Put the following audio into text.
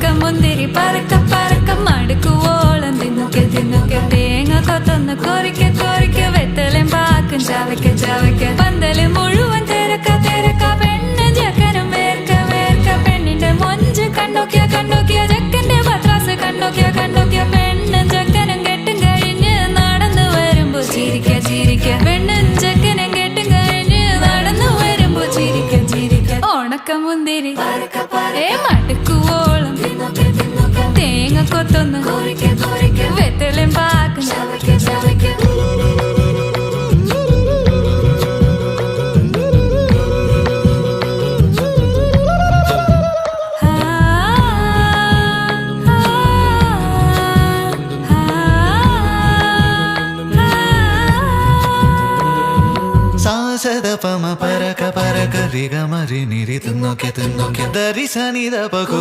ഉണക്കമുന്തിരി പറക്ക പറക്ക മടുക്കുവോളം തിന്നൊക്കെ തിന്നൊക്കെ തേങ്ങ കൊത്തൊന്ന് കൊറിക്ക കൊറിക്ക വെത്തലും പാക്കും ചവയ്ക്ക ചവയ്ക്ക പന്തല് മുഴുവൻ തിരക്ക തിരക്ക പെണ്ണ് ചെക്കനും വേർക്ക വേർക്ക പെണ്ണിന്റെ മൊഞ്ച് കണ്ടോക്കിയ കണ്ടോക്കിയ ചെക്കന്റെ പത്രാസ് കണ്ടോക്കിയ കണ്ടോക്കിയ പെണ്ണും ചെക്കനും കെട്ടും കഴിഞ്ഞ് നടന്നു വരുമ്പോ ചിരിക്ക ചിരിക്ക പെണ്ണും ചെക്കനും കെട്ടും കഴിഞ്ഞ് നടന്നു വരുമ്പോ ചിരിക്ക ചിരിക്ക ഉണക്കമുന്തിരി മടുക്കുവോളം തേങ്ങ കൊത്തൊന്ന് വെത്തലും പാക്കും സാസദപമ പരക പരക റിഗമരി നിരി തിന്നോക്കെ തിന്നോക്കെ ദരിസനിദ പകു